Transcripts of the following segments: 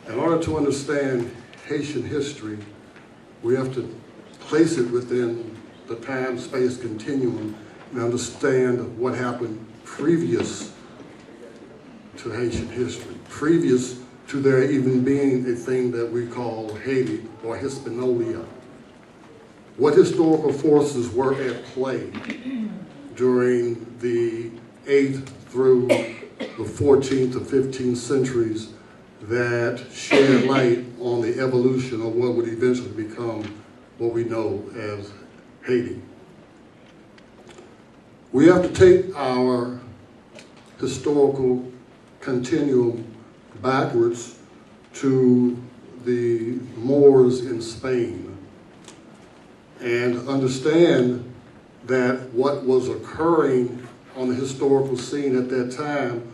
In order to understand Haitian history, we have to place it within the time-space continuum and understand what happened previous to Haitian history, previous to there even being a thing that we call Haiti or Hispaniola. What historical forces were at play during the 8th through the 14th or 15th centuries that shed light on the evolution of what would eventually become what we know as Haiti. We have to take our historical continuum backwards to the Moors in Spain and understand that what was occurring on the historical scene at that time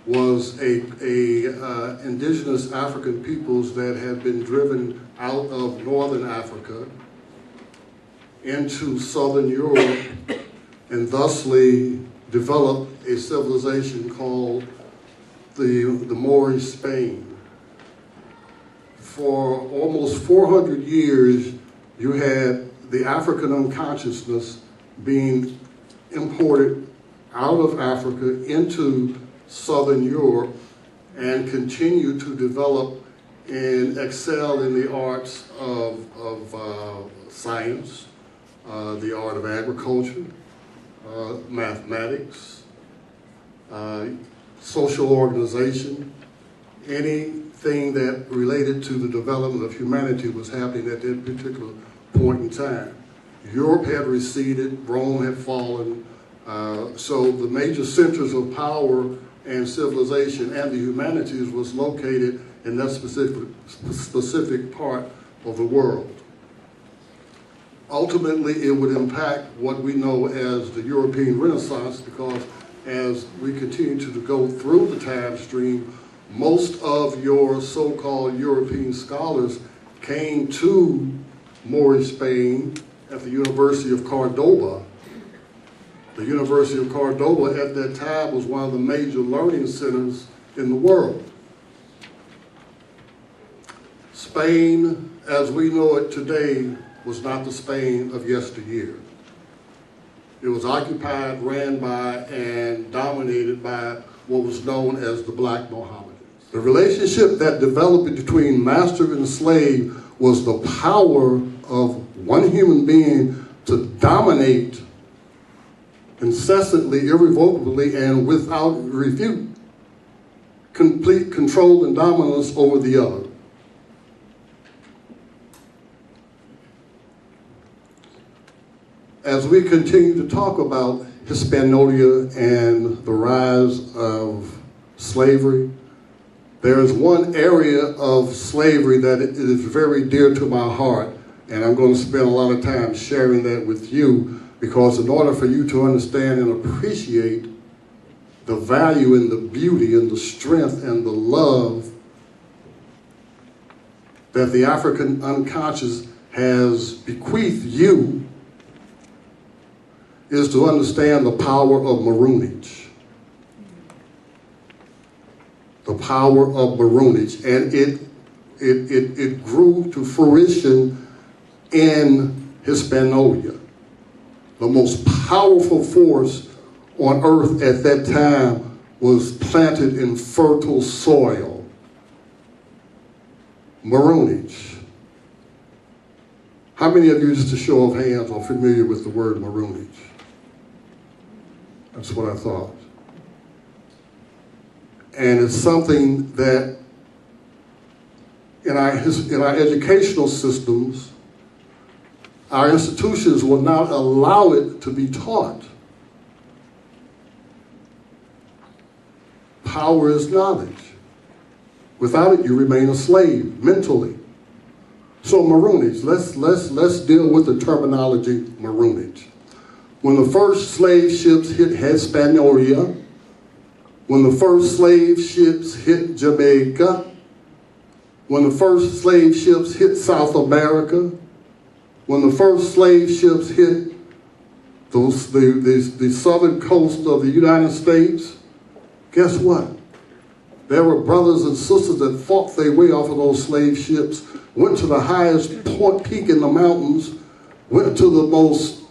was indigenous African peoples that had been driven out of northern Africa into southern Europe and thusly developed a civilization called the Moorish Spain. For almost 400 years, you had the African unconsciousness being imported out of Africa into southern Europe and continue to develop and excel in the arts of science, the art of agriculture, mathematics, social organization. Anything that related to the development of humanity was happening at that particular point in time. Europe had receded, Rome had fallen, so the major centers of power and civilization and the humanities was located in that specific part of the world. Ultimately, it would impact what we know as the European Renaissance, because as we continue to go through the time stream, most of your so-called European scholars came to Moorish Spain at the University of Cordoba. The University of Cordoba at that time was one of the major learning centers in the world. Spain, as we know it today, was not the Spain of yesteryear. It was occupied, ran by, and dominated by what was known as the Black Mohammedans. The relationship that developed between master and slave was the power of one human being to dominate incessantly, irrevocably, and without refute, complete control and dominance over the other. As we continue to talk about Hispaniola and the rise of slavery, there is one area of slavery that is very dear to my heart, and I'm going to spend a lot of time sharing that with you, because in order for you to understand and appreciate the value and the beauty and the strength and the love that the African unconscious has bequeathed you, is to understand the power of maroonage. The power of maroonage. And it grew to fruition in Hispaniola. The most powerful force on earth at that time was planted in fertile soil. Maroonage. How many of you, just a show of hands, are familiar with the word maroonage? That's what I thought. And it's something that in our educational systems, our institutions will not allow it to be taught. Power is knowledge. Without it, you remain a slave mentally. So maroonage, let's deal with the terminology maroonage. When the first slave ships hit Hispaniola, when the first slave ships hit Jamaica, when the first slave ships hit South America, when the first slave ships hit the southern coast of the United States, guess what? There were brothers and sisters that fought their way off of those slave ships, went to the highest peak in the mountains, went to the most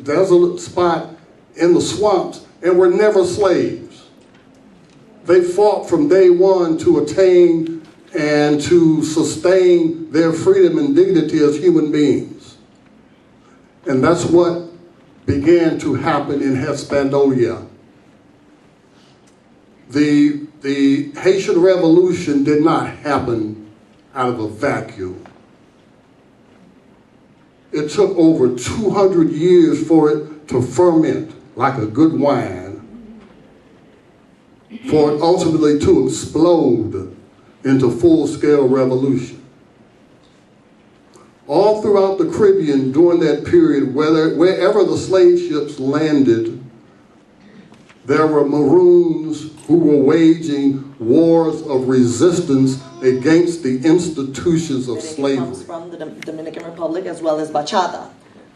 desolate spot in the swamps, and were never slaves. They fought from day one to attain and to sustain their freedom and dignity as human beings. And that's what began to happen in Hispaniola. The Haitian Revolution did not happen out of a vacuum. It took over 200 years for it to ferment like a good wine, for it ultimately to explode into full-scale revolution. All throughout the Caribbean during that period, wherever the slave ships landed, there were maroons who were waging wars of resistance against the institutions of slavery. It comes from the Dominican Republic as well as bachata.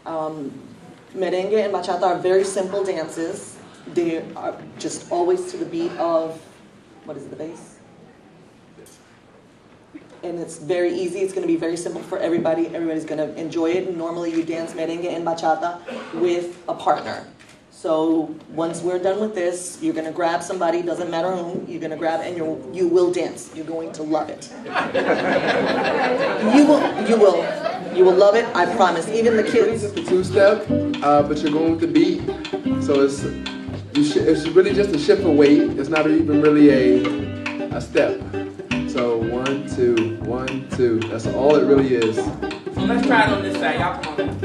Merengue and bachata are very simple dances. They are just always to the beat of, what is the bass? And it's very easy. It's going to be very simple for everybody. Everybody's going to enjoy it. And normally you dance merengue and bachata with a partner. So once we're done with this, you're going to grab somebody, doesn't matter whom, you're going to grab and you will dance. You're going to love it. You will love it, I promise. Even the kids. It's a two-step, but you're going with the beat. So it's really just a shift of weight. It's not even really a step. So 1, 2, 1, 2. That's all it really is. So let's try it on this side. Y'all come on.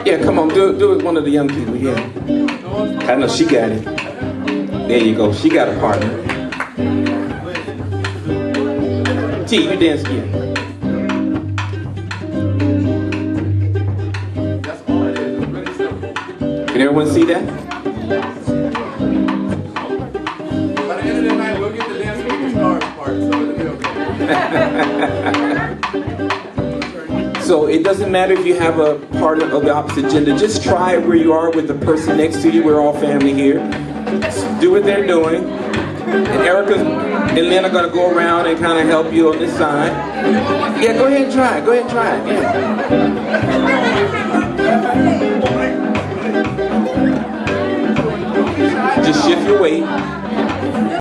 Yeah, come on, do it with one of the young people, yeah. I know she got it. There you go, she got a partner. T, you dance again. That's all it is. It's really simple. Can everyone see that? By the end of the night, we'll get the dance with the stars part, so it'll be okay. So it doesn't matter if you have a partner of the opposite gender. Just try it where you are with the person next to you. We're all family here. Do what they're doing. And Erica and Lynn are going to go around and kind of help you on this side. Yeah, go ahead and try it. Go ahead and try it. Yeah. Just shift your weight.